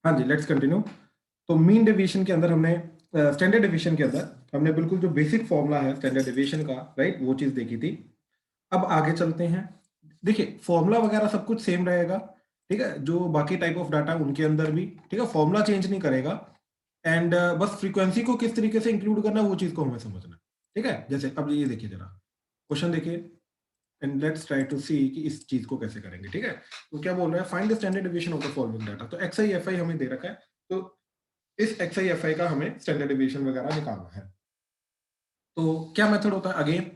हाँ जी, let's continue. तो mean deviation के अंदर हमने स्टैंडर्ड डेविएशन के अंदर हमने बिल्कुल जो बेसिक फॉर्मूला है स्टैंडर्ड डेविएशन का, राइट, वो चीज देखी थी। अब आगे चलते हैं। देखिए फॉर्मूला वगैरह सब कुछ सेम रहेगा, ठीक है, जो बाकी टाइप ऑफ डाटा उनके अंदर भी, ठीक है, फॉर्मूला चेंज नहीं करेगा। एंड बस फ्रीक्वेंसी को किस तरीके से इंक्लूड करना है वो चीज को हमें समझना है, ठीक है। जैसे अब ये देखिए जरा, क्वेश्चन देखिए, एंड लेट्स ट्राई टू सी कि इस चीज को कैसे करेंगे, ठीक है। तो क्या बोल रहा है, find the standard deviation of the following data. तो एक्स आई एफ आई हमें दे रखा है, तो इस एक्स आई एफ आई का हमें स्टैंडर्ड डेविएशन वगैरह निकालना है। तो क्या मेथड होता है, अगेन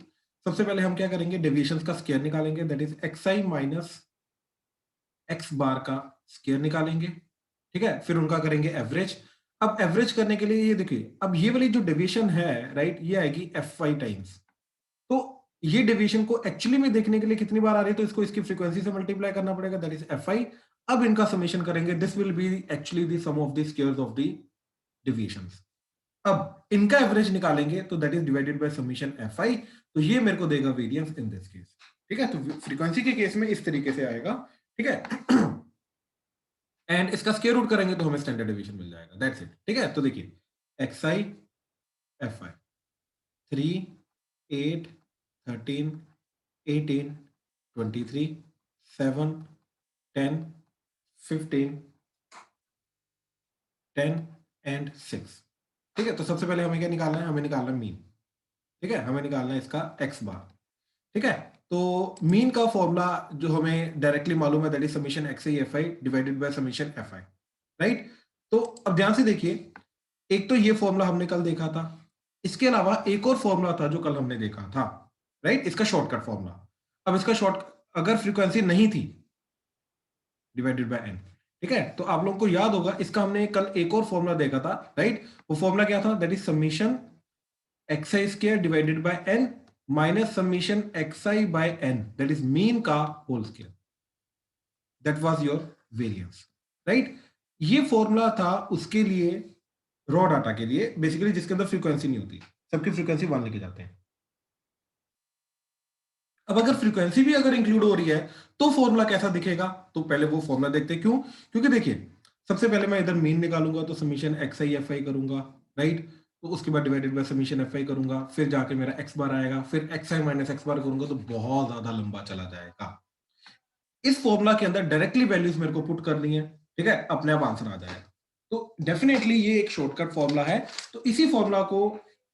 सबसे पहले हम क्या करेंगे, डेविएशन का स्क्वायर निकालेंगे, that is X I minus X bar का स्क्वायर निकालेंगे, ठीक है। फिर उनका करेंगे एवरेज। अब एवरेज करने के लिए ये देखिए, अब ये वाली जो डेविएशन है, राइट, ये आएगी एफ आई टाइम्स। तो ये डेविएशन को एक्चुअली में देखने के लिए कितनी बार आ रही है, तो इसको इसकी फ्रीक्वेंसी से मल्टीप्लाई करना पड़ेगा, दैट इज एफ आई। अब इनका समेशन करेंगे, this will be actually the sum of the squares of the deviations. अब इनका एवरेज निकालेंगे, तो that is divided by summation F I. तो ये मेरे को देगा वेरिएंस इन दिस केस, ठीक है। तो फ्रीक्वेंसी के केस में इस तरीके से आएगा, ठीक है। एंड इसका स्क्वायर रूट करेंगे तो हमें स्टैंडर्ड डेविएशन मिल जाएगा, दैट्स इट, ठीक है। तो देखिए x I F I 3 8 13 18 23 7 10 15 10 and 6, ठीक है। तो सबसे पहले हमें क्या निकालना है, हमें निकालना है मीन, ठीक है, हमें निकालना है इसका एक्स बार, ठीक है। तो मीन का फॉर्मूला जो हमें डायरेक्टली मालूम है, that is summation X I F I divided by summation F I, right. तो अब ध्यान से देखिए, एक तो ये फॉर्मूला हमने कल देखा था, इसके अलावा एक और फॉर्मूला था जो कल हमने देखा था, राइट, इसका शॉर्टकट फॉर्मूला। अब इसका शॉर्ट, अगर फ्रीक्वेंसी नहीं थी डिवाइडेड बाय एन, ठीक है, तो आप लोगों को याद होगा इसका हमने कल एक और फॉर्मूला देखा था, राइट। वो फॉर्मूला क्या था, that is summation X I square divided by N minus summation X I by N, that is mean का whole square, that was your variance, right. ये फॉर्मूला था उसके लिए, रॉ डाटा के लिए बेसिकली, जिसके अंदर फ्रीक्वेंसी नहीं होती, सबकी फ्रीक्वेंसी वन लेके जाते हैं। अब अगर फ्रीक्वेंसी भी अगर इंक्लूड हो रही है तो फॉर्मूला कैसा दिखेगा, तो पहले वो फॉर्मूला देखते हैं। क्यों, क्योंकि देखिए सबसे पहले मैं इधर मीन निकालूंगा, तो समीशन एक्स आई एफ आई करूंगा, राइट। तो उसके बाद डिवाइडेड बाय समीशन एफ आई करूंगा, फिर जाके मेरा एक्स बार आएगा, फिर एक्स आई माइनस एक्स बार करूंगा, तो बहुत ज्यादा लंबा चला जाएगा। इस फॉर्मूला के अंदर डायरेक्टली वैल्यूज मेरे को पुट करनी है, ठीक है, अपने आप आंसर आ जाएगा। तो डेफिनेटली ये एक शॉर्टकट फॉर्मूला है। तो इसी फॉर्मूला को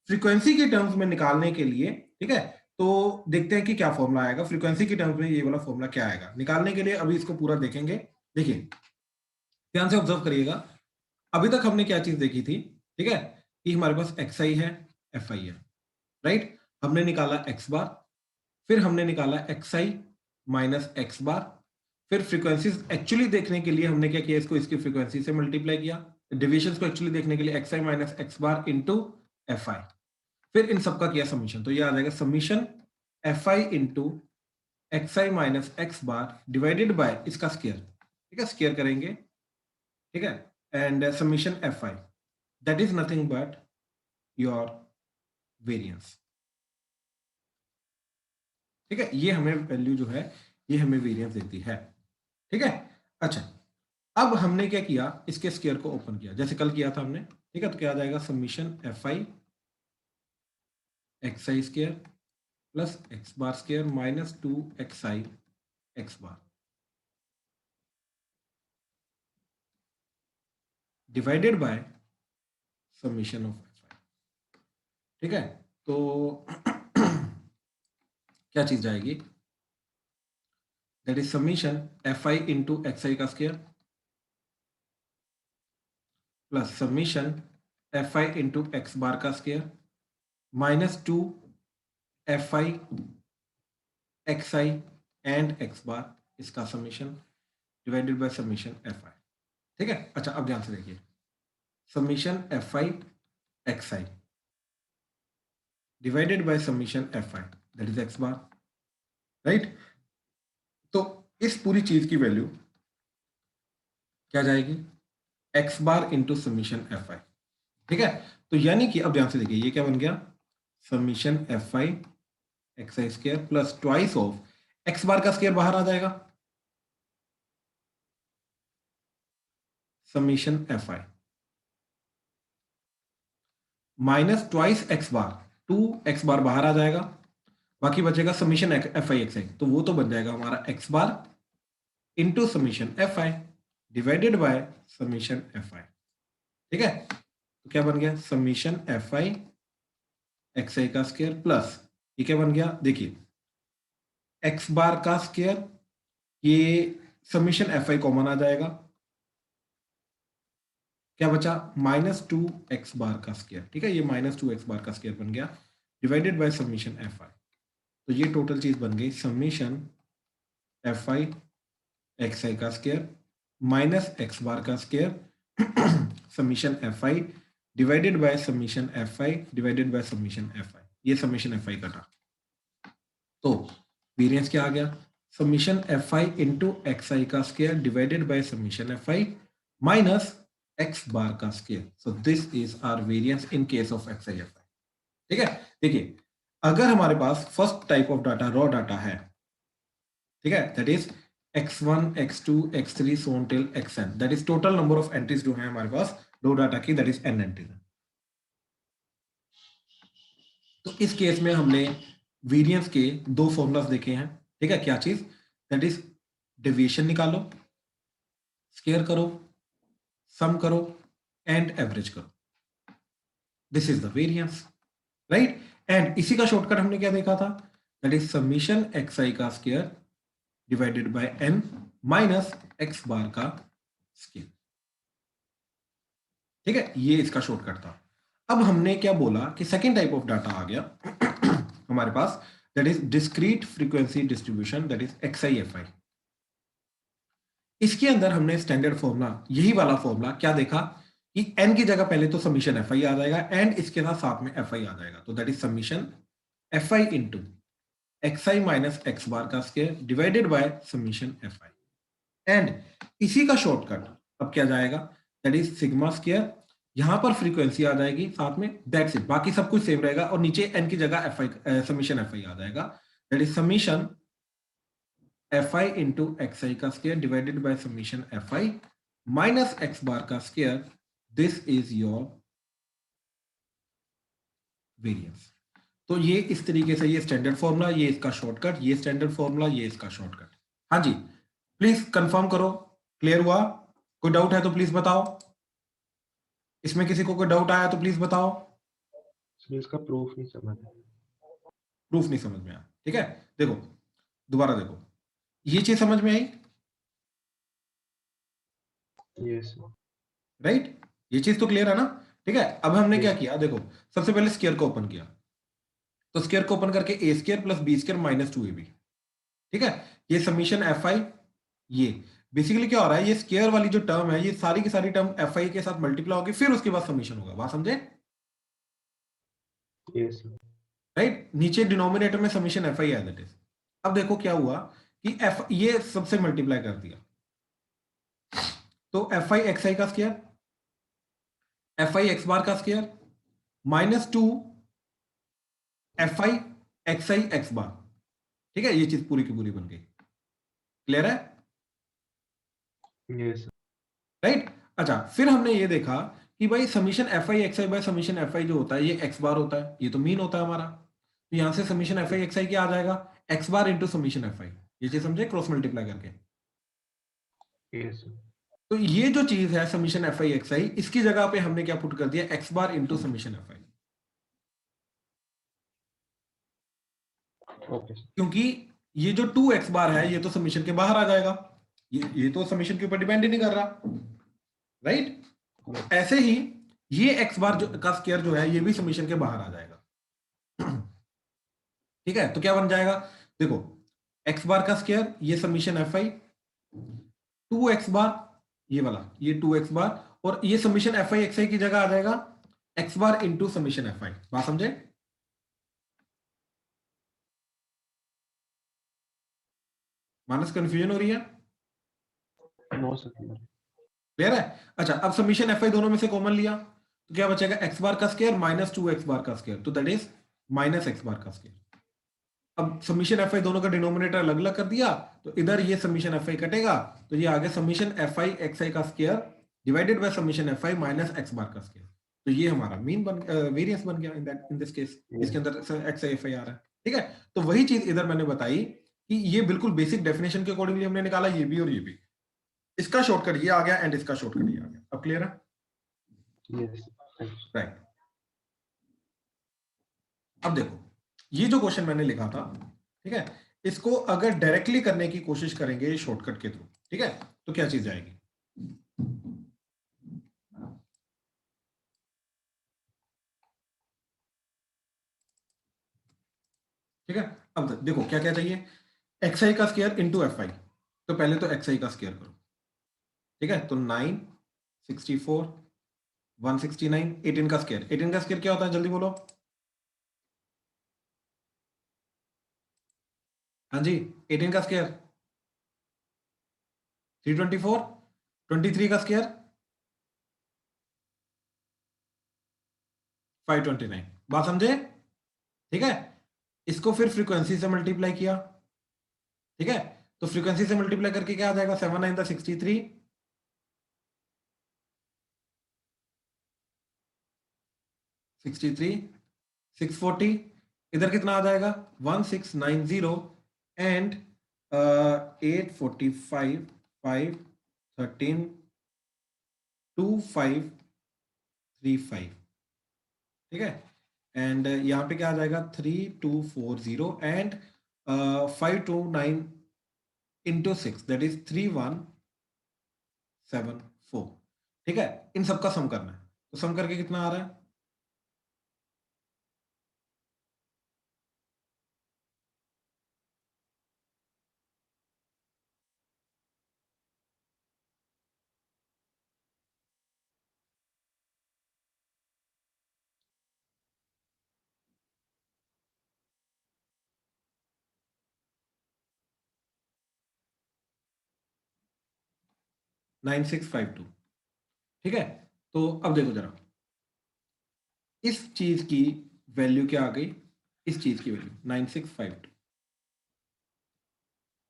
फ्रीक्वेंसी के टर्म्स में निकालने के लिए, ठीक है, तो देखते हैं कि क्या फॉर्मूला आएगा फ्रीक्वेंसी के टर्म्स में, ये वाला फॉर्मूला क्या आएगा निकालने के लिए। अभी इसको पूरा देखेंगे, देखिए ध्यान से ऑब्जर्व करिएगा। अभी तक हमने क्या चीज देखी थी, ठीक है, कि हमारे पास एक्स आई है, एफ आई है, राइट। हमने निकाला एक्स बार, फिर हमने निकाला एक्स आई माइनस एक्स बार, फिर फ्रीक्वेंसीज एक्चुअली देखने के लिए हमने क्या किया, इसको इसकी फ्रीक्वेंसी से मल्टीप्लाई किया, डिविजन को एक्चुअली देखने के लिए x I minus X bar into F I, फिर इन सबका किया समीशन, तो ये आ जाएगा summation F I into X I minus X bar divided bye इसका स्क्वायर, ठीक है, स्क्वायर करेंगे, ठीक है, and summation F I, that is nothing but your variance, ठीक है। ये हमें वैल्यू जो है, ये हमें वेरियंस देती है, ठीक है। अच्छा, अब हमने क्या किया, इसके स्क्वायर को ओपन किया जैसे कल किया था हमने, ठीक है। तो क्या आ जाएगा, summation F I X I square plus X bar square minus 2xi X bar divided by summation of F I, ठीक है। तो क्या चीज जाएगी, that is summation F I into X I का square plus summation F I into X bar का square minus 2 fi X I and X bar, इसका summation divided by summation F I, ठीक है। अच्छा, अब ध्यान से देखिए, summation F I X I divided by summation F I, that is x bar, right. तो इस पूरी चीज की वैल्यू क्या जाएगी, x bar into summation F I, ठीक है। तो यानी कि अब ध्यान से देखिए, ये क्या बन गया, summation F I X I square plus twice of X bar का स्क्वायर बाहर आ जाएगा, summation F I minus twice X bar, 2x bar बाहर आ जाएगा, बाकी बचेगा summation F I X I, तो वो तो बन जाएगा हमारा X bar into summation F I divided by summation F I. ठीक है, तो क्या बन गया, summation F I X I का स्क्वायर प्लस ये क्या बन गया, देखिए एक्स बार का स्क्वायर, ये समीशन एफ आई कॉमन आ जाएगा, क्या बचा -2x बार का स्क्वायर। ठीक है, ये -2x बार का स्क्वायर बन गया divided by summation F I, तो ये टोटल चीज बन गई summation F I X I का स्क्वायर माइनस एक्स बार का square summation F I divided by summation F I divided by summation F I, ये समीशन एफ आई कटा, तो वेरिएंस क्या आ गया, summation F I into X I का square divided by summation F I minus X bar का square, so this is our variance in case of X I F I. ठीक है, देखिए अगर हमारे पास first type of data raw data है, ठीक है, that is x1 x2 x3 so on till xn, that is total number of entries जो है हमारे पास रॉ डाटा की, दैट इज n एंट्रीज। तो इस केस में हमने वेरिएंस के दो फॉर्मूलास देखे हैं। ठीक है, क्या चीज, दैट इज डेविएशन निकालो, स्क्वायर करो, सम करो एंड एवरेज करो, this is the variance, right. And इसी का शॉर्टकट हमने क्या देखा था, that is summation X I का square divided by n minus X bar का स्क्वायर। ठीक है, ये इसका शॉर्टकट था। अब हमने क्या बोला कि सेकेंड टाइप ऑफ डाटा आ गया हमारे पास, that is discrete frequency distribution, that is X I F I. इसके अंदर हमने स्टैंडर्ड फॉर्मूला, यही वाला फॉर्मूला क्या देखा कि n की जगह पहले तो समीशन एफ आई आ जाएगा एंड इसके साथ में एफ आई आ जाएगा, तो that is summation F I into X I minus X bar का square divided by summation F I. And इसी का शॉर्टकट अब क्या जाएगा, दैट इज सिग्मा स्क्वायर, यहां पर फ्रीक्वेंसी आ जाएगी साथ में, दैट्स इट, बाकी सब कुछ सेम रहेगा और नीचे n की जगह F I summation F I आ जाएगा, that is summation F I into X I का square divided by summation F I minus X bar का square, this is your variance. तो ये इस तरीके से, ये स्टैंडर्ड फॉर्मूला, ये इसका शॉर्टकट, ये स्टैंडर्ड फॉर्मूला, ये इसका शॉर्टकट। हाँ जी, प्लीज कंफर्म करो, क्लियर हुआ, कोई डाउट है तो प्लीज बताओ, इसमें किसी को कोई डाउट आया तो प्लीज बताओ। इसका प्रूफ नहीं समझ आया। प्रूफ नहीं समझ में आया, ठीक है, देखो दोबारा देखो, ये चीज समझ में आई, यस राइट, ये चीज तो क्लियर है ना। ठीक है, अब हमने क्या Yes. किया, देखो सबसे पहले स्क्वायर को ओपन किया, तो स्क्वायर को ओपन करके A square plus B square minus 2ab, ठीक है, ये समीशन एफ आई, ये बेसिकली क्या हो रहा है, ये स्क्वायर वाली जो टर्म है, ये सारी की सारी टर्म एफ आई के साथ मल्टीप्लाई होगी, फिर उसके बाद समीशन होगा, बात समझे, यस राइट। नीचे डिनोमिनेटर में समीशन एफ आई है, दैट इज। अब देखो क्या हुआ कि एफ, ये सबसे मल्टीप्लाई कर दिया, तो एफ आई एक्स आई का square, F I X bar का square -2 F I X I X bar, ठीक है, ये चीज पूरी की पूरी बन गई, क्लियर है, यस राइट। अच्छा, फिर हमने ये देखा कि भाई summation F I X I bye summation F आई जो होता है, ये एक्स बार होता है, ये तो मीन होता है हमारा, तो यहां से समीशन एफ आई एक्स आई क्या आ जाएगा, x bar into summation F I, ये चीज समझे, क्रॉस मल्टीप्लाई करके। यस तो ये जो चीज है समीशन एफ आई एक्स आई, इसकी जगह पे हमने क्या पुट कर दिया, x bar into summation F आई, ओके क्योंकि ये जो 2x बार है ये तो समीशन के बाहर आ जाएगा, ये तो समीशन के ऊपर डिपेंड ही नहीं कर रहा, राइट। ऐसे ही ये x बार जो का स्क्वायर जो है, ये भी समीशन के बाहर आ जाएगा, ठीक है, तो क्या बन जाएगा, देखो x बार का स्क्वायर, ये समीशन एफ आई, 2x बार ये वाला, ये 2x बार, और ये समीशन एफ आई एक्स आई की जगह आ जाएगा x बार इंटू समीशन एफ आई, बात समझे, मानस कंफ्यूजन हो रही है, नो सर क्लियर है। अच्छा, अब समीशन एफ आई दोनों में से कॉमन लिया, तो क्या बचेगा, एक्स बार का स्क्वायर माइनस 2x बार का स्क्वायर, तो that is minus X bar का स्क्वायर। अब समीशन एफ आई दोनों का डिनोमिनेटर अलग अलग कर दिया, तो इधर ये समीशन एफ आई कटेगा, तो ये आगे summation F I X I का square divided by summation fi minus x बार का स्क्वायर। तो ये हमारा मीन बन वेरिएंस बन गया इन दिस केस। इसके अंदर x fi आ रहा है, ठीक है। तो वही चीज इधर मैंने बताई कि ये बिल्कुल बेसिक डेफिनेशन के अकॉर्डिंगली हमने निकाला, ये भी और ये भी। इसका शॉर्टकट ये आ गया एंड इसका शॉर्टकट ये आ गया। अब क्लियर है? Yes. राइट। अब देखो ये जो क्वेश्चन मैंने लिखा था, ठीक है, इसको अगर डायरेक्टली करने की कोशिश करेंगे शॉर्टकट के थ्रू, ठीक है, तो क्या चीज आएगी? ठीक है। अब देखो क्या क्या चाहिए, xi का स्क्वायर इंटू fi। तो पहले तो xi का स्क्वायर करो, ठीक है। तो 9 64 169 18 का स्क्वायर। 18 का स्क्वायर क्या होता है जल्दी बोलो। हाँ जी, 18 का स्क्वायर 324। 23 का स्क्वायर 529। बात समझे? ठीक है। इसको फिर फ्रीक्वेंसी से मल्टीप्लाई किया, ठीक है। तो फ्रीक्वेंसी से मल्टीप्लाई करके क्या आ जाएगा? 7 9 63 63 640। इधर कितना आ जाएगा? 1690 एंड 845 5 13 2535, ठीक है। एंड यहाँ पे क्या आ जाएगा? 3240 एंड 529 इंटू 6 दैट इज 3174, ठीक है। इन सबका सम करना है, तो सम करके कितना आ रहा है? नाइन 9652, ठीक है। तो अब देखो जरा, इस चीज की वैल्यू क्या आ गई? इस चीज की value 9652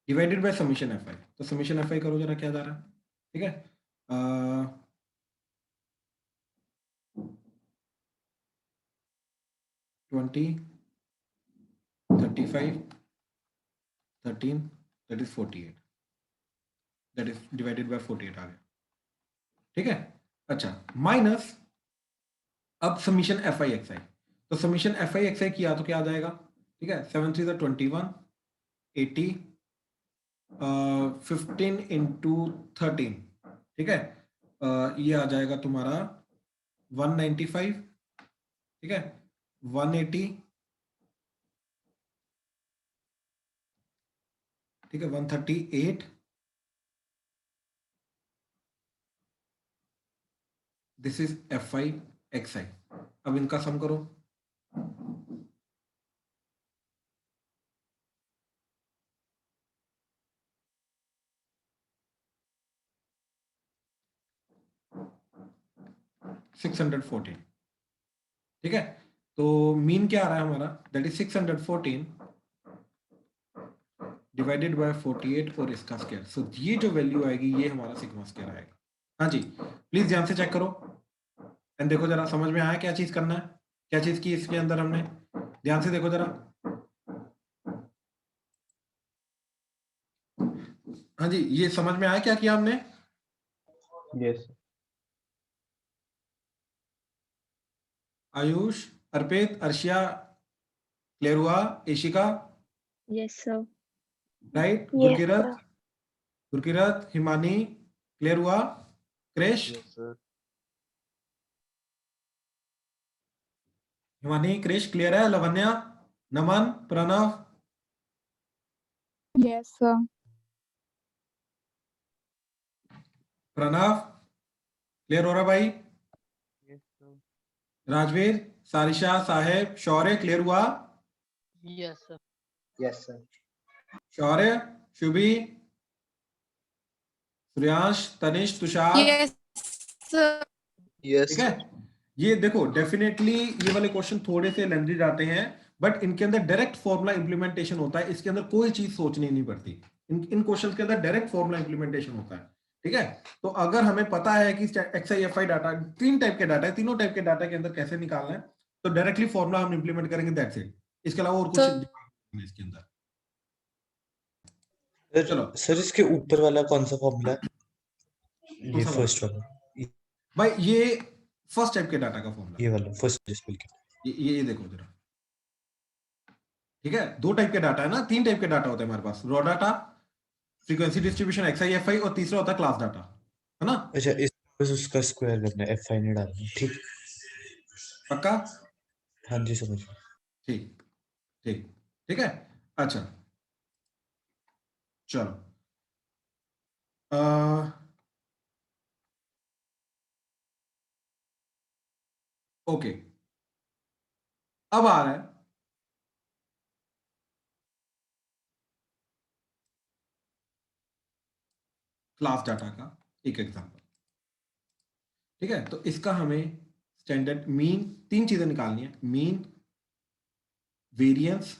divided by summation F I. तो समीशन एफ आई करो जरा, क्या जा रहा है, ठीक है। 20 35 13 that is 48, that is divided bye 48 आ गया, ठीक है। अच्छा, माइनस अब summation F I X I. तो समीशन एफ आई एक्स आई किया तो क्या आ जाएगा? ठीक है, 7 3 21 80 15 इंटू 13, ठीक है। ये आ जाएगा तुम्हारा 195, ठीक है, 180, ठीक है, 138, this is F I X I. अब इनका सम करो। सिक्स 614, ठीक है। तो मीन क्या आ रहा है हमारा? दैट इज 614 डिवाइडेड बाय 48 और इसका स्क्वायर। सो ये जो वैल्यू आएगी ये हमारा सिग्मा स्क्वायर आएगा। हाँ जी, प्लीज ध्यान से चेक करो एंड देखो जरा, समझ में आया क्या चीज करना है, क्या चीज की इसके अंदर हमने? ध्यान से देखो जरा। हाँ जी, ये समझ में आया क्या किया हमने? Yes. आयुष, अर्पित, अर्शिया, क्लियर हुआ? Ishika, Yes, sir. Right? Yes, Gurkirat, sir. Gurkirat, Himani, clear हुआ? Krish, Yes, sir. Himani, Krish clear है? Lavanya, Naman, Pranav, Yes, sir. Pranav clear हो रहा भाई? Yes, sir. Rajveer, Sarisha, Saheb, Shaurya clear हुआ? Yes, sir. Yes, sir. Shaurya, Shubhi, Suryansh, Tanish, Tushar, Yes, sir. Yes. ठीक है। ये देखो डेफिनेटली ये वाले क्वेश्चन थोड़े से लेंथी जाते हैं, बट इनके अंदर डायरेक्ट फॉर्मूला इंप्लीमेंटेशन होता है, इसके अंदर कोई चीज सोचनी नहीं पड़ती। इन क्वेश्चंस के अंदर डायरेक्ट फॉर्मूला इंप्लीमेंटेशन होता है। ठीक है, तो अगर हमें पता है कि XIFI डाटा 3 टाइप के डाटा है, तीनों टाइप के डाटा के अंदर कैसे निकालना है, तो डायरेक्टली फॉर्मूला हम इंप्लीमेंट करेंगे, दैट्स इट। इसके अलावा और कुछ तो नहीं इसके अंदर। सर चलो सर इसके ऊपर वाला कौन सा फॉर्मूला है? कौन ये सा वाला? फर्स्ट वाला, भाई ये फर्स्ट टाइप के डाटा का फॉर्मूला, ये वाला फर्स्ट डिस्प्ले के। ये देखो जरा, ठीक है, 2 टाइप के डाटा है ना, 3 टाइप के डाटा होते हैं हमारे पास, raw data, frequency distribution XIFI, और तीसरा होता है क्लास डाटा, है ना? अच्छा, इस बस उसका स्क्वायर करना है, FI नहीं डालना, ठीक? पक्का? हाँ जी, समझ गया। ठीक ठीक ठीक है। अच्छा चलो, ओके, अब आ रहा है क्लास डाटा का एक एग्जांपल। ठीक है, तो इसका हमें स्टैंडर्ड मीन, 3 चीजें निकालनी है, mean, variance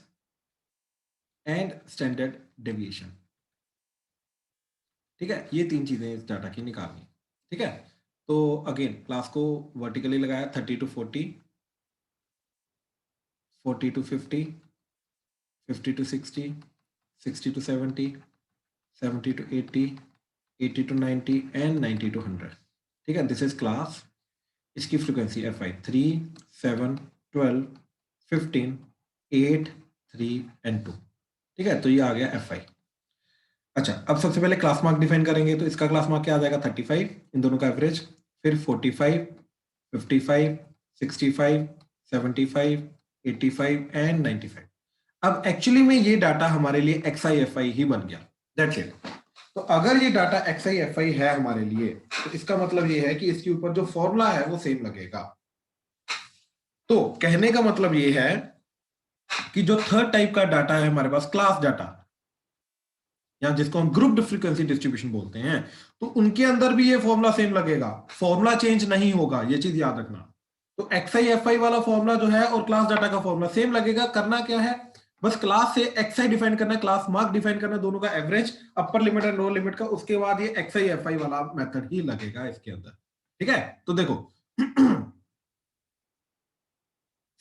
and standard deviation. ठीक है, ये 3 चीजें इस डाटा की निकालनी है। ठीक है, तो अगेन क्लास को वर्टिकली लगाया, 30 to 40, 40 to 50, 50 to 60, 60 to 70, 70 to 80, 80 to 90 and 90 to 100। ठीक है, दिस इज क्लास। इसकी फ्रीक्वेंसी FI 3, 7, 12, 15, 8, 3 एंड 2। ठीक है, तो ये आ गया FI। अच्छा, अब सबसे पहले क्लास मार्क डिफाइन करेंगे, तो इसका क्लास मार्क क्या आ जाएगा? 35, इन दोनों का एवरेज, फिर 45, 55, 65, 75, 85 एंड 95। अब एक्चुअली में ये डाटा हमारे लिए XIFI ही बन गया, दैट्स इट। तो अगर ये डाटा XIFI है हमारे लिए, तो इसका मतलब ये है कि इसके ऊपर जो फॉर्मूला है वो सेम लगेगा। तो कहने का मतलब ये है कि जो थर्ड टाइप का डाटा है हमारे पास, क्लास डाटा, या जिसको हम ग्रुप्ड फ्रीक्वेंसी डिस्ट्रीब्यूशन बोलते हैं, तो उनके अंदर भी ये फॉर्मूला सेम लगेगा, फॉर्मूला चेंज नहीं होगा, ये चीज याद रखना। तो XIFI वाला फॉर्मूला जो है और क्लास डाटा का फॉर्मूला सेम लगेगा। करना क्या है, बस क्लास से XI डिफाइन करना है, क्लास मार्क डिफाइन करना है, दोनों का एवरेज, अपर लिमिट और लोअर लिमिट का, उसके बाद ये XIFI वाला मेथड ही लगेगा इसके अंदर। ठीक है, तो देखो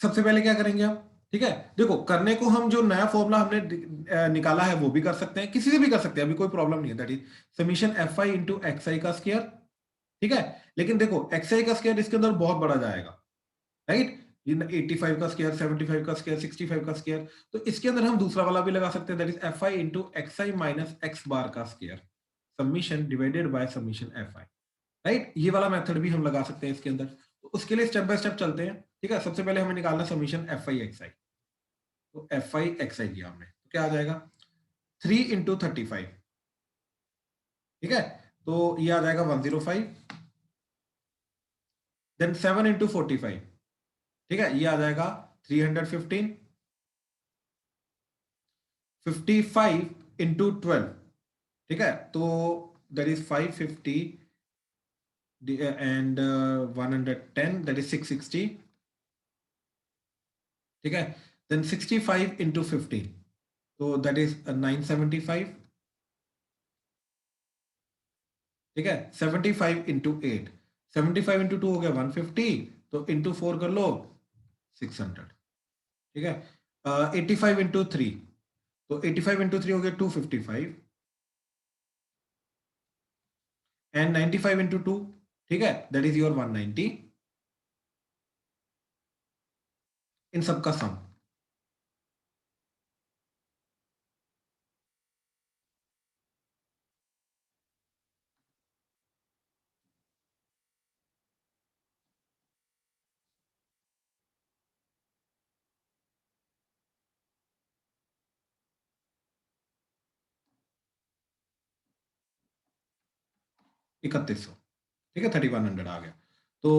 सबसे पहले क्या करेंगे हम? ठीक है, देखो करने को हम जो नया फॉर्मूला हमने निकाला है वो भी कर सकते हैं, किसी से भी कर सकते हैं, अभी कोई प्रॉब्लम नहीं है, that is summation FI into XI का स्क्वायर। ठीक है, लेकिन देखो XI का स्क्वायर इसके अंदर बहुत बड़ा जाएगा, राइट? 85 का स्क्वायर, 75 का स्क्वायर, 65 का स्क्वायर, तो इसके अंदर हम दूसरा वाला भी लगा सकते हैं, that is FI into XI minus X बार का square, summation divided by summation FI, right? ये वाला मेथड भी हम लगा सकते हैं इसके अंदर। तो उसके लिए स्टेप बाय स्टेप चलते हैं। ठीक है, सबसे पहले हमें निकालना समीशन FI XI। तो FI XI लिया हमने, तो क्या आ जाएगा? 3 इंटू 35। ठीक है, तो ये आ जाएगा 105, देन 7 इंटू 45। ठीक है, ये आ जाएगा 315, 55 इंटू 12। ठीक है, तो that is 550 and 110, that is 660। ठीक है, देन 65 इंटू 15, तो दैट इज 975। ठीक है, 75 इंटू 8, 75 इंटू 2 हो गया 150, तो इंटू 4 कर लो 600। ठीक है, 85 इंटू 3, तो 85 इंटू 3 हो गया 255, एंड 95 इंटू 2, ठीक है, दैट इज योर 190, इन सबका सम। इकतीस सौ, ठीक है, 3100 आ गया। तो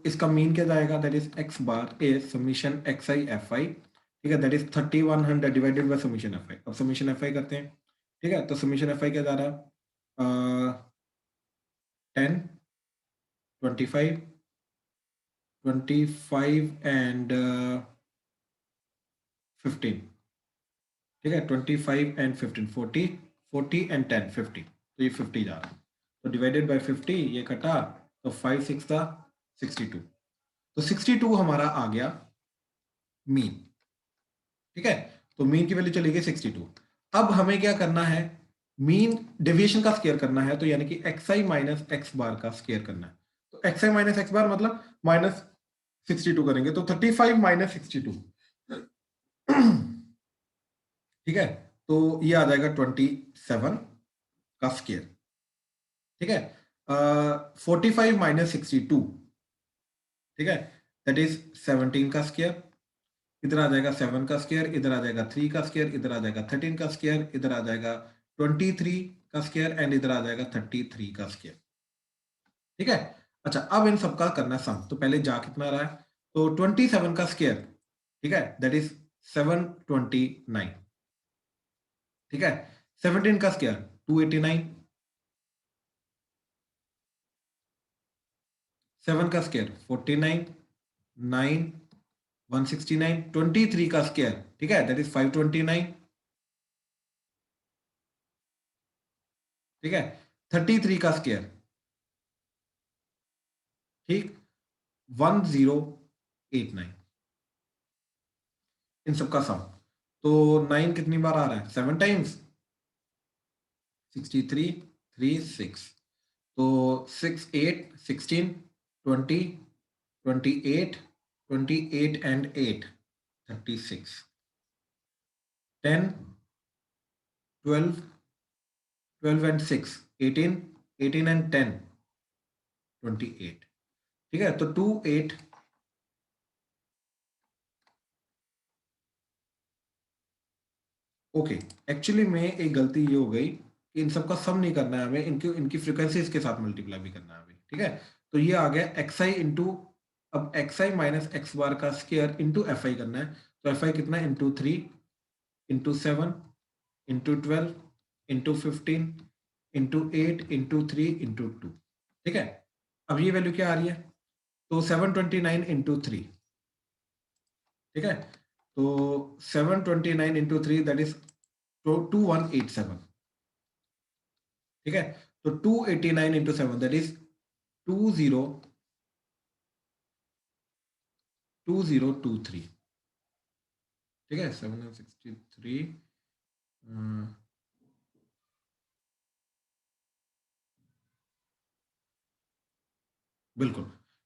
इसका मीन क्या जाएगा? That is X bar A summation XI FI। ठीक है, that is 3100 divided by summation FI। अब समीशन FI करते हैं। ठीक है, तो समीशन FI क्या जा रहा है? 10, 25, 25 एंड 15। ठीक है, 25 एंड 15, 40, 40 एंड 10, 50, तो ये 50 जा रहा है। तो डिवाइडेड बाय 50, ये कटा तो 5 6 था 62, तो 62 हमारा आ गया मीन। ठीक है, तो मीन की वैल्यू चली गई 62। अब हमें क्या करना है, मीन डेविएशन का स्क्वायर करना है, तो यानी कि xi माइनस x बार का स्क्वायर करना है। तो xi माइनस x बार मतलब माइनस 62 करेंगे, तो 35 माइनस 62। ठीक है, तो ये आ जाएगा 27 का स्क्वायर। ठीक है, 45 माइनस 62, ठीक है, दैट इज 17 का स्क्वायर। इधर आ जाएगा 7 का स्क्वायर, इधर आ जाएगा 3 का स्क्वायर, इधर आ जाएगा 13 का स्क्वायर, इधर आ जाएगा 23 का स्क्वायर एंड इधर आ जाएगा 33 का स्क्वायर। ठीक है, अच्छा अब इन सबका करना है सम। तो पहले जा कितना रहा है, तो 27 का स्क्वायर, ठीक है, दैट इज 729। ठीक है, 17 का स्क्वायर 289, 7 का स्क्वायर 49, 9 169, 23 का स्क्वायर, ठीक है, दैट इज 529। ठीक है, 33 का स्क्वायर, ठीक, 1089। इन सबका सम, तो 9 कितनी बार आ रहा है, 7 टाइम्स 63 3 6, तो 6 8 16 20 28 28 एंड 8 36 10 12 12 एंड 6 18 18 एंड 10 28। ठीक है, तो 2 8 ओके, एक्चुअली में एक गलती ये हो गई कि इन सबका सम नहीं करना है हमें, इनकी इनकी फ्रीक्वेंसीज के साथ मल्टीप्लाई भी करना है हमें। ठीक है, तो ये आ गया xi इंटू, अब xi माइनस x बार का स्क्वायर इंटू fi करना है, तो fi कितना है, into 3 into 7 into 12 into 15 into 8 into 3 into 2। ठीक है, अब ये वैल्यू क्या आ रही है, तो 729 इंटू 3। ठीक है, तो 729 इंटू 3 दैट इज 2187। ठीक है, तो 289 इंटू 7 दैट इज 2023। ठीक है, 763 बिल्कुल।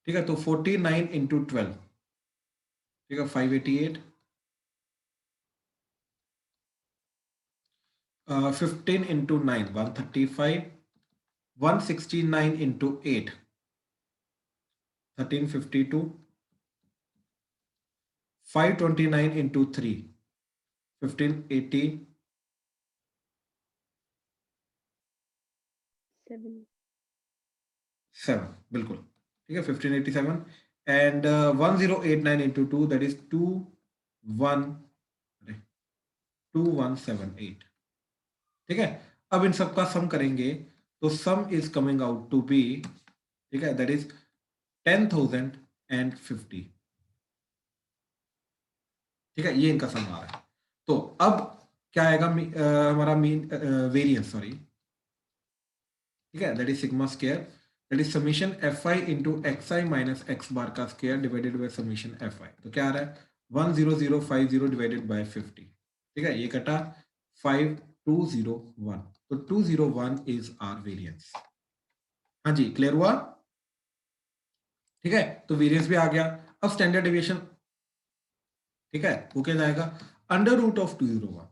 ठीक है, तो 49 इंटू 12, ठीक है, 588, 15 इंटू 9 135, 169 इंटू 8 1352, 529 इंटू 3 1580, 7 बिल्कुल। ठीक है, 1587 एंड 1089 इंटू 2 दैट इज 2178। ठीक है, अब इन सबका सम करेंगे, तो sum is coming out to be, ठीक है, दैट इज 10,050। ठीक है, ये इनका सम आ रहा है। तो अब क्या आएगा, हमारा मीन वेरिएंस, सॉरी, ठीक है, that is sigma square, that is summation fi into xi minus x बार का square divided by summation fi। तो क्या आ रहा है, 10050 डिवाइडेड बाय 50। ठीक है, ये कटा 5201, तो 201 इज आर वेरिएंस। हाँ जी, क्लियर हुआ। ठीक है, तो वेरिएंस भी आ गया। अब स्टैंडर्ड डेविएशन, ठीक है, वो क्या जाएगा, अंडर रूट ऑफ 201,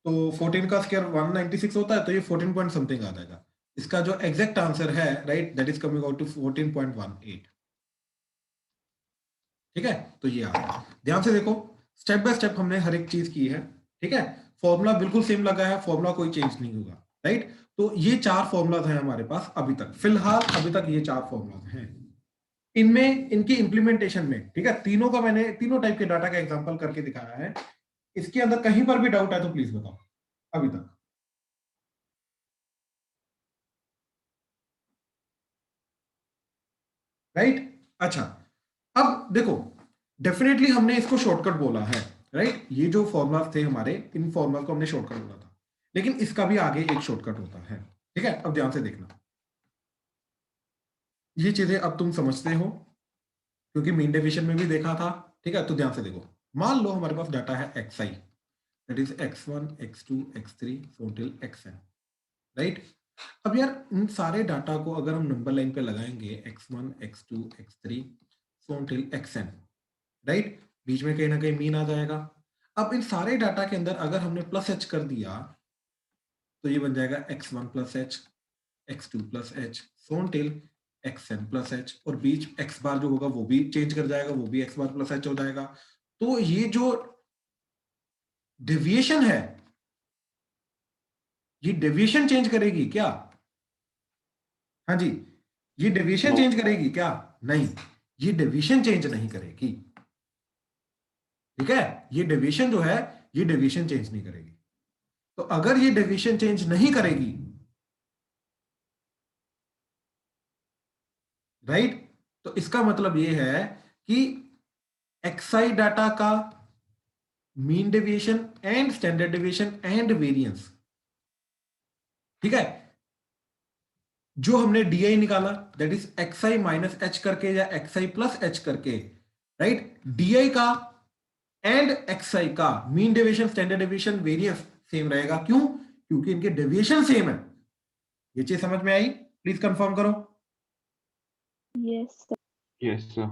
तो 14 का स्क्वायर 196 होता है, तो ये 14 पॉइंट समथिंग आ जाएगा। इसका जो एग्जैक्ट आंसर है, right, that is coming out to 14.18। ठीक है, तो ये आ गया। ध्यान से देखो, स्टेप बाय स्टेप हमने हर एक चीज की है। ठीक है, फॉर्मूला बिल्कुल सेम लगा है, फॉर्मूला कोई चेंज नहीं होगा, राइट। तो ये 4 फॉर्मूलाज हैं हमारे पास अभी तक, फिलहाल अभी तक ये 4 फॉर्मूलाज हैं। इनमें इनकी इंप्लीमेंटेशन में, ठीक है, तीनों का मैंने तीनों टाइप के डाटा का एग्जांपल करके दिखाया है। इसके अंदर कहीं पर भी डाउट है तो प्लीज बताओ अभी तक। राइट, अच्छा, अब देखो, डेफिनेटली हमने इसको शॉर्टकट बोला है, राइट। ये जो फॉर्मूलाज थे हमारे, इन फॉर्मूला को हमने शॉर्टकट बोला था, लेकिन इसका भी आगे एक शॉर्टकट होता है। ठीक है, अब ध्यान से देखना, ये चीजें अब तुम समझते हो क्योंकि मीन डेविएशन में भी देखा था। ठीक है, तो ध्यान से देखो, मान लो हमारे पास डाटा है xi, that is x1 x2 x3 so till xn, right. अब यार इन सारे डाटा को अगर हम नंबर लाइन पे लगाएंगे x1 x2 x3 so till xn, right, बीच में कहीं ना कहीं मीन आ जाएगा। अब इन सारे डाटा के अंदर अगर हमने प्लस h कर दिया तो ये बन जाएगा x1 plus h, x2 plus h सो टिल xn प्लस h, और बीच x बार जो होगा वो भी चेंज कर जाएगा, वो भी x बार प्लस h हो जाएगा। तो ये जो डेविएशन है, ये डेविएशन चेंज करेगी क्या? हाँ जी, ये डेविएशन चेंज करेगी क्या? नहीं, ये डेविएशन चेंज नहीं करेगी। ठीक है, ये डेविएशन जो है ये डेविएशन चेंज नहीं करेगी। तो अगर ये डेविएशन चेंज नहीं करेगी, राइट, तो इसका मतलब ये है कि एक्सआई डाटा का mean deviation and standard deviation and variance, ठीक है, जो हमने डीआई निकाला that is XI minus H करके या एक्सआई प्लस एच करके, राइट, डीआई का एंड एक्सआई का mean deviation standard deviation variance same रहेगा। क्यों? क्योंकि इनके डेविएशन सेम है। ये चीज समझ में आई? प्लीज कंफर्म करो। Yes, sir. Yes, sir.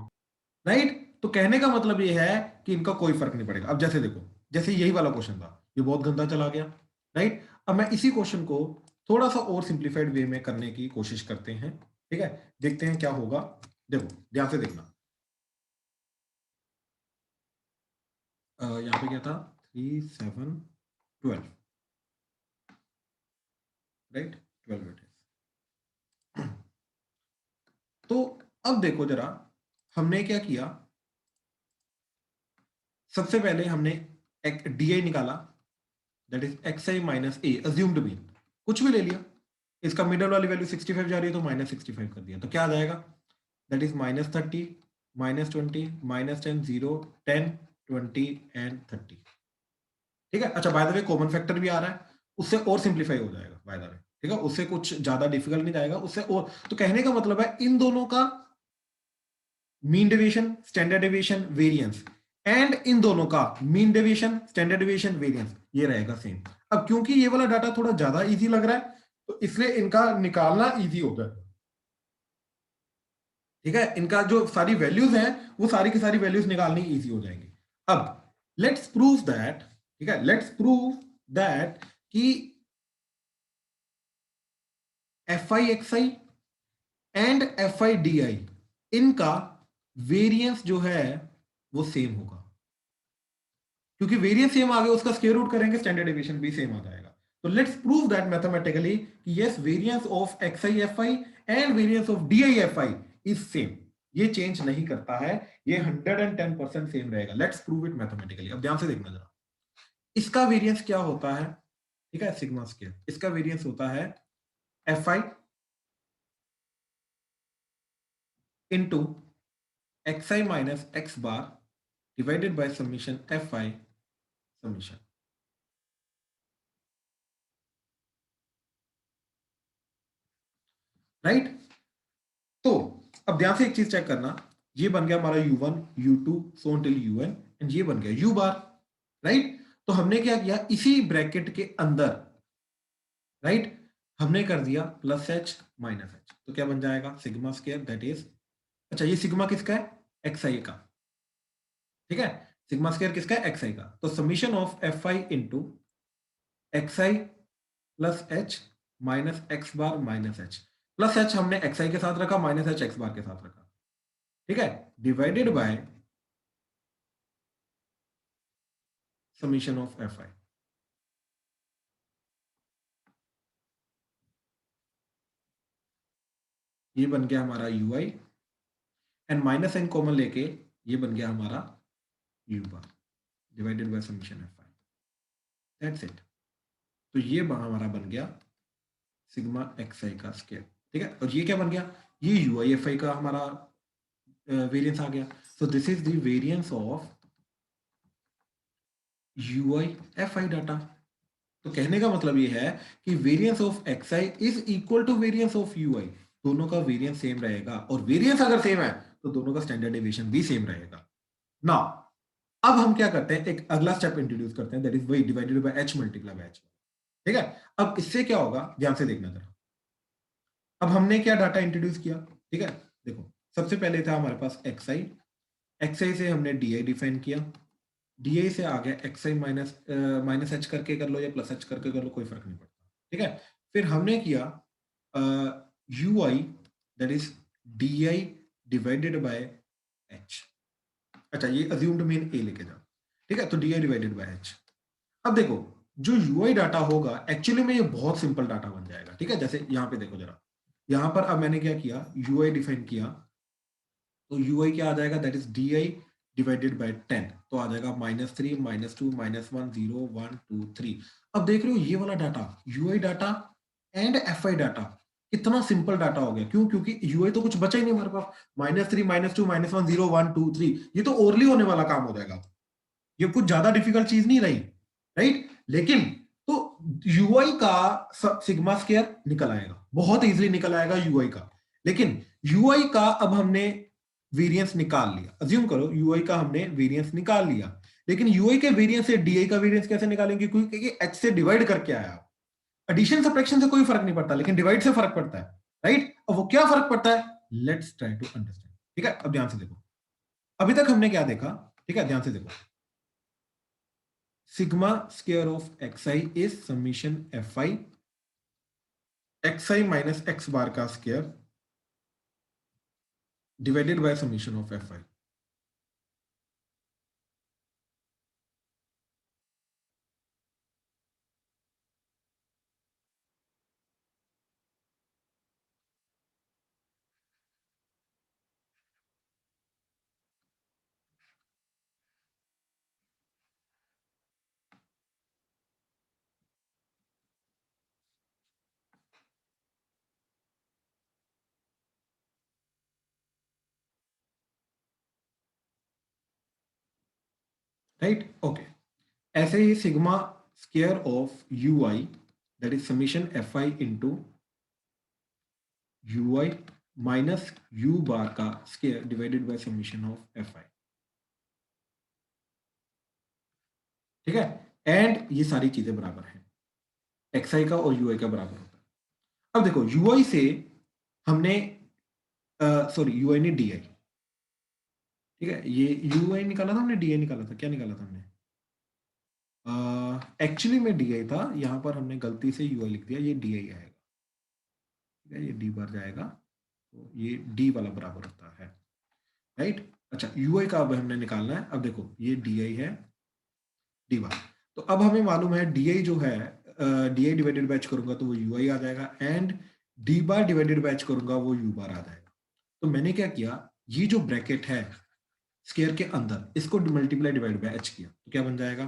Right, तो कहने का मतलब ये है कि इनका कोई फर्क नहीं पड़ेगा। अब जैसे देखो, जैसे यही वाला क्वेश्चन था, ये बहुत गंदा चला गया, राइट। अब मैं इसी क्वेश्चन को थोड़ा सा और सिंप्लीफाइड वे में करने की कोशिश करते हैं। ठीक है, देखते हैं क्या होगा। देखो ध्यान से देखना, यहाँ पे क्या था, 3 7 12, राइट, 12 बेटे। तो अब देखो जरा, हमने क्या किया, सबसे पहले हमने एक डी निकाला that is X I minus A, assumed mean, कुछ भी ले लिया, इसका मिडल वाली वैल्यू 65 जा रही है तो माइनस 65 कर दिया, तो क्या आ जाएगा, that is minus 30 minus 20 minus 10 0 10 20 and 30। ठीक है, अच्छा by the way common factor भी आ रहा है, उससे और सिंप्लीफाई हो जाएगा बाय द वे। ठीक है, उससे कुछ ज्यादा डिफिकल्ट नहीं जाएगा उससे और। तो कहने का मतलब है इन दोनों का mean deviation standard deviation variance and in दोनों का mean deviation standard deviation variance ये रहेगा सेम। अब क्योंकि ये वाला डाटा थोड़ा ज्यादा इजी लग रहा है तो इसलिए इनका निकालना इजी होगा। ठीक है, इनका जो सारी वैल्यूज हैं वो सारी की सारी वैल्यूज निकालनी इजी हो जाएंगी। अब लेट्स प्रूव दैट, ठीक है, लेट्स प्रूव दैट कि F I X I and F I D I इनका वेरिएंस जो है वो सेम होगा, क्योंकि वेरिएंस सेम आ गया, उसका स्क्वायर रूट करेंगे स्टैंडर्ड डेविएशन भी सेम आ जाएगा। तो लेट्स प्रूव दैट मैथमेटिकली कि yes variance of X I F I and variance of D I F I is same, ये चेंज नहीं करता है, ये 110% सेम रहेगा। Let's prove it mathematically. अब ध्यान से देखना जरा, इसका वेरिएंस क्या होता है, ठीक है, सिग्मा स्क्वायर, इसका वेरिएंस होता है F I into X I minus X bar divided by summation F I summation, right. तो अब ध्यान से एक चीज चेक करना, ये बन गया हमारा u1 u2 so till un and ये बन गया u बार, राइट। तो हमने क्या किया, इसी ब्रैकेट के अंदर, राइट, हमने कर दिया प्लस एच माइनस एच, तो क्या बन जाएगा सिग्मा स्क्वायर दैट इज, अच्छा ये सिग्मा किसका है, एक्स आई का, ठीक है, सिग्मा स्क्वायर किसका है, एक्स आई का। तो summation of F I into X I plus H minus X bar minus H, plus H हमने एक्स आई के साथ रखा, माइनस एच एक्स बार के साथ रखा, ठीक है, divided by summation of F I. ये बन गया हमारा U I and minus N common लेके ये बन गया हमारा U bar divided by summation F I, that's it. तो ये हमारा बन गया सिग्मा एक्स आई का स्क्वायर, ठीक है, और ये क्या बन गया, ये यू आई एफ आई का हमारा वेरिएंस आ गया। So this is the variance of U I F I data. तो कहने का मतलब ये है कि variance of X I is equal to variance of U I. दोनों का वेरिएंस सेम रहेगा, और वेरिएंस अगर सेम है तो दोनों का स्टैंडर्ड डेविएशन भी सेम रहेगा। नाउ अब हम क्या करते हैं, एक अगला स्टेप इंट्रोड्यूस करते हैं, दैट इज वही divided by h multiply by h। ठीक है, अब इससे क्या होगा, ध्यान से देखना जरा। अब हमने क्या डाटा इंट्रोड्यूस किया, ठीक है, देखो सबसे पहले था हमारे पास xi से हमने di डिफाइन किया, di से आ गया xi माइनस h करके कर लो या प्लस h करके कर लो, कोई फर्क नहीं पड़ता। ठीक है, फिर हमने किया ui that is di divided by h। अच्छा, ये अज्यूम्ड मीन a लेके जाओ। ठीक है, तो di डिवाइडेड बाय h। अब देखो जो ui डाटा होगा एक्चुअली में ये बहुत सिंपल डाटा बन जाएगा। ठीक है, जैसे यहाँ पे देखो जरा, यहाँ पर अब मैंने क्या किया, ui डिफाइन किया, तो ui क्या आ जाएगा, that is di divided by 10, तो आ जाएगा -3 -2 -1 0 1 2 3। अब देख रहे हो ये वाला data, ui data and fi data कितना सिंपल डाटा हो गया। क्यों? क्योंकि ui तो कुछ बचा ही नहीं हमारे पास, -3 -2 -1 0 1 2 3, ये तो ओरली होने वाला काम हो जाएगा, ये कुछ ज्यादा डिफिकल्ट चीज नहीं रही, राइट। लेकिन तो यूआई का सिग्मा स्क्वायर निकल आएगा, बहुत इजीली निकल आएगा यूआई का। लेकिन यूआई का अब हमने वेरिएंस निकाल लिया, अज्यूम करो यूआई का हमने वेरिएंस निकाल लिया, लेकिन यूआई के वेरिएंस से डीआई का वेरिएंस कैसे निकालेंगे, क्योंकि एच से डिवाइड करके आया। एडिशन सब्ट्रैक्शन से कोई फर्क नहीं पड़ता, लेकिन डिवाइड से फर्क पड़ता है, राइट। अब वो क्या फर्क पड़ता है, लेट्स ट्राई टू अंडरस्टैंड। ठीक है, अब ध्यान से देखो, अभी तक हमने क्या देखा, ठीक है, ध्यान से देखो, sigma square of xi is summation fi xi minus x bar का square divided by summation of fi। Right, okay. ऐसे ही sigma square of ui that is summation fi into ui minus u bar का square divided by summation of fi। ठीक है, and ये सारी चीजें बराबर हैं, xi का और ui का बराबर होता है। अब देखो ui से हमने सॉरी ui ने di, ठीक है, ये ui निकाला था हमने, di निकाला था, क्या निकाला था हमने, एक्चुअली में di था, यहाँ पर हमने गलती से ui लिख दिया, ये di आएगा। ठीक है, ये d बार जाएगा, तो ये d वाला बराबर होता है, राइट। अच्छा, ui का अब हमने निकालना है। अब देखो ये di है, d बार, तो अब हमें मालूम है di जो है, di डिवाइडेड बाय h करूंगा तो वो ui आ जाएगा, and d bar divided bye h करूंगा वो u बार आ जाएगा। तो मैंने क्या किया, ये जो ब्रैकेट है स्क्वायर के अंदर, इसको मल्टीप्लाई डिवाइड बाय h किया, तो क्या बन जाएगा,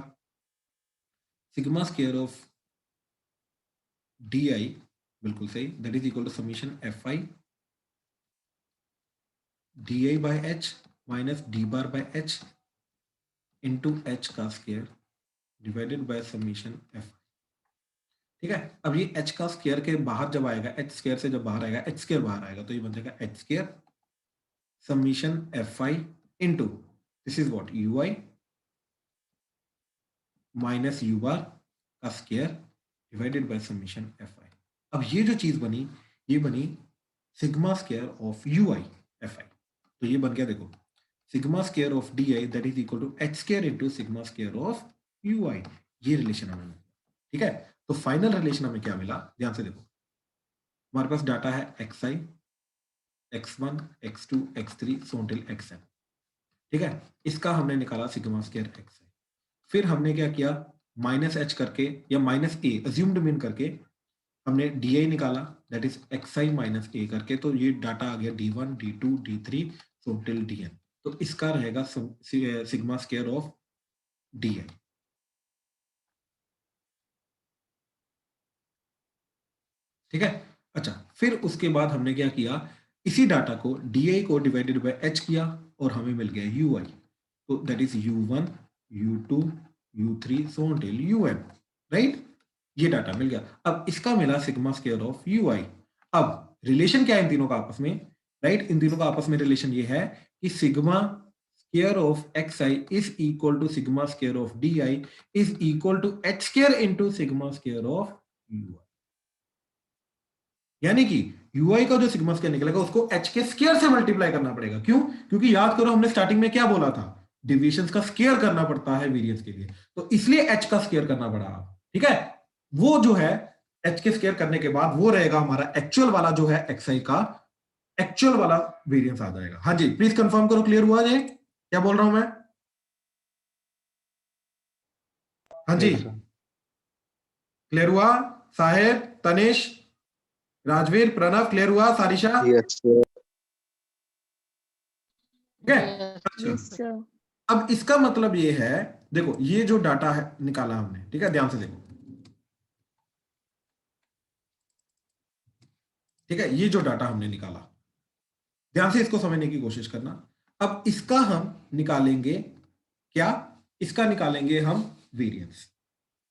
सिग्मा स्क्वायर ऑफ di, बिल्कुल सही, that is equal to summation fi di by h minus d bar by h into h का square divided by summation f। ठीक है, अब ये h का स्क्वायर के बाहर जब आएगा, h स्क्वायर से जब बाहर आएगा, h स्क्वायर बाहर आएगा, तो ये बन जाएगा h square summation fi into this is what ui minus u bar का square divided by summation fi। अब ये जो चीज बनी, ये बनी sigma square of ui fi। तो ये बन गया, देखो sigma square of di that is equal to h square into sigma square of ui, ये रिलेशन हमें मिला। ठीक है, तो फाइनल रिलेशन हमें क्या मिला, ध्यान से देखो, हमारे पास डाटा है xi x1 x2 x3 so till xn। ठीक है, इसका हमने निकाला सिग्मा स्क्वायर xi, फिर हमने क्या किया, माइनस h करके या माइनस a अज्यूम्ड मीन करके हमने di निकाला, that is xi minus a करके, तो ये डाटा आ गया d1 d2 d3 so till dn। तो इसका रहेगा सिग्मा स्क्वायर ऑफ di। ठीक है, अच्छा, फिर उसके बाद हमने क्या किया, इसी डाटा को di को डिवाइडेड बाय h किया और हमें मिल गया ui, तो that is u1 u2 u3 so till un, right. ये डाटा मिल गया। अब इसका मिला सिग्मा स्क्वायर ऑफ ui। अब रिलेशन क्या है इन तीनों का आपस में, राइट? इन तीनों का आपस में रिलेशन ये है कि sigma square of xi is equal to sigma square of di is equal to h square into sigma square of ui। यानी कि ui का जो सिग्मा स्क्वायर निकलेगा उसको h के स्क्वायर से मल्टीप्लाई करना पड़ेगा। क्यों? क्योंकि याद करो हमने स्टार्टिंग में क्या बोला था, डिविजन्स का स्क्वायर करना पड़ता है वेरिएंस के लिए, तो इसलिए h का स्क्वायर करना पड़ा। ठीक है, वो जो है h के स्क्वायर करने के बाद वो रहेगा हमारा एक्चुअल वाला जो है xi का एक्चुअल वाला वेरिएंस आ जाएगा। हाँ जी, प्लीज कंफर्म करो, क्लियर हुआ जी क्या बोल रहा हूं मैं? हाँ जी, Yes, sir. क्लियर हुआ? साहिब, तनिष, राजवीर, प्रणव, क्लियर हुआ? सारिशा? Yes, sir. ठीक है। Yes. अच्छा, Yes, sir. अब इसका मतलब ये है, देखो ये जो डाटा है निकाला हमने, ठीक है, ध्यान से देखो, ठीक है, ये जो डाटा हमने निकाला, ध्यान से इसको समझने की कोशिश करना। अब इसका हम निकालेंगे क्या? इसका निकालेंगे हम वेरिएंस।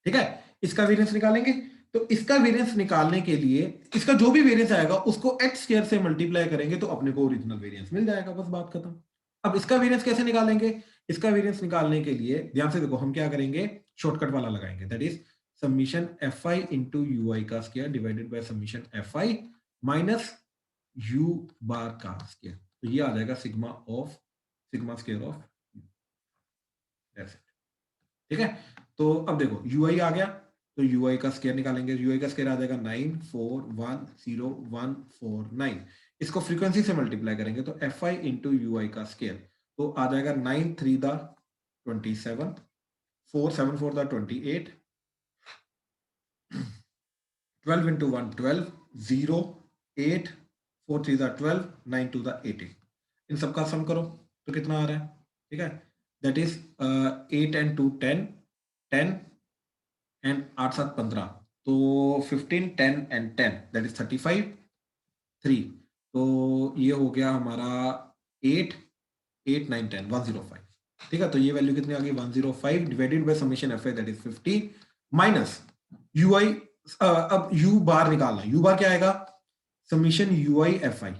ठीक है, इसका वेरिएंस निकालेंगे। तो इसका वेरिएंस निकालने के लिए इसका जो भी वेरिएंस आएगा उसको x स्क्वायर से मल्टीप्लाई करेंगे तो अपने को ओरिजिनल वेरिएंस मिल जाएगा, बस बात खत्म। अब इसका वेरिएंस कैसे निकालेंगे? इसका वेरिएंस निकालने के लिए ध्यान से देखो, हम क्या करेंगे, शॉर्टकट वाला लगाएंगे, that is summation fi into ui का square divided by summation fi minus u bar का स्क्वायर। तो ये आ जाएगा sigma square of that's it. ठीक है, तो अब देखो ui आ गया, तो ui का स्क्वायर निकालेंगे, ui का स्क्वायर आ जाएगा 9410,149। इसको फ्रीक्वेंसी से मल्टीप्लाई करेंगे तो fi इंटू ui का स्क्वायर तो आ जाएगा 9 3 the 27, 4 7 4 the 28, 12 into 1 12, 0 8 4 3 the 12, 9 2 the 18। इन सबका सम करो तो कितना आ रहा है? ठीक है, दैट इज 8 and 2 10 10 एंड 8 7 15, तो 15 10 and 10 दैट इज 35 3, तो ये हो गया हमारा 8 8 9 10 105। ठीक है, तो ये वैल्यू कितनी आ गई? 105 divided by summation fi that is 50 minus ui। अब u बार निकालना है, u बार क्या आएगा? Summation ui fi।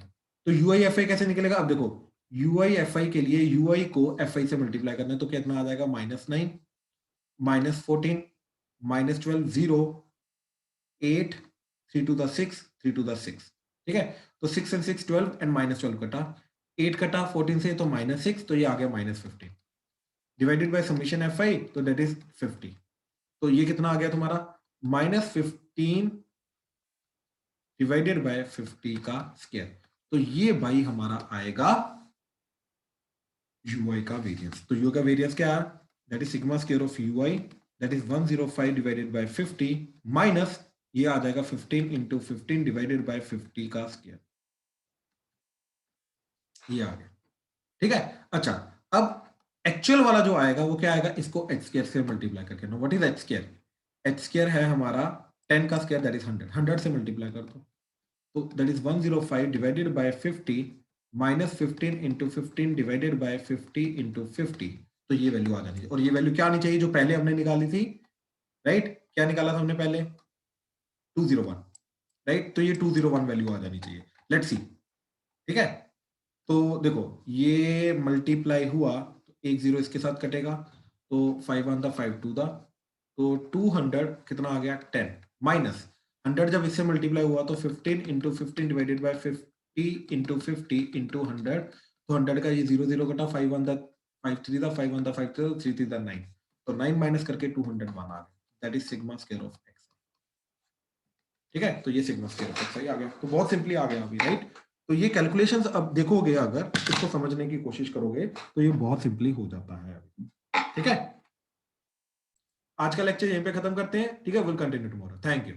तो ui fi कैसे निकलेगा? अब देखो ui fi के लिए ui को fi से मल्टीप्लाई करना है तो कितना आ जाएगा? -9 -14 -12 0 8 3 to the 6 3 to the 6। ठीक है, तो 6 and 6 12 एंड -12 कटा, 8 कटा 14 से तो -6, तो ये आ गया -15 डिवाइडेड बाय समेशन fi, तो दैट इज 50। तो ये कितना आ गया तुम्हारा? -15 डिवाइडेड बाय 50 का स्क्वायर। तो ये भाई हमारा आएगा ui का वेरिएंस। तो u का वेरिएंस क्या है? That is sigma square of ui that is 105 divided by 50 minus ये आ जाएगा 15 इंटू 15 डिवाइडेड बाय 50 का स्क्वायर। ये आ गया। ठीक है, अच्छा, अब एक्चुअल वाला जो आएगा वो क्या आएगा? इसको h स्क्वायर से मल्टीप्लाई करके। What is h square? h square है हमारा 10 का स्क्वायर दैट इज 100, 100 से मल्टीप्लाई कर दो तो that is 105 divided by 50 minus 15 into 15 divided by 50 into 50। तो ये वैल्यू आ जानी चाहिए, और ये वैल्यू क्या आनी चाहिए जो पहले हमने निकाली थी, राइट? क्या निकाला था हमने पहले? 201, राइट? तो ये 201 वैल्यू आ जानी चाहिए। Let's see. ठीक है, तो देखो ये मल्टीप्लाई हुआ तो एक जीरो इसके साथ कटेगा, तो 5 1 द 5 2 द, तो 200 कितना आ गया? 10 माइनस 100 जब इससे मल्टीप्लाई हुआ तो 15 into 15 divided by 50 into 50 into 100, तो 100 का ये 0 0 कटा, 5 1 द 5 3 द 5 1 द 5 3 3 3 द 9, तो 9 माइनस करके 201 आ गया, that is sigma square of x। ठीक है, तो ये सिग्मा स्क्वायर ऑफ x आ गया, तो बहुत सिंपली आ गया अभी, राइट? तो ये कैलकुलेशंस अब देखोगे, अगर इसको समझने की कोशिश करोगे तो ये बहुत सिंपली हो जाता है। ठीक है, आज का लेक्चर यहीं पे खत्म करते हैं। ठीक है, will continue tomorrow. Thank you.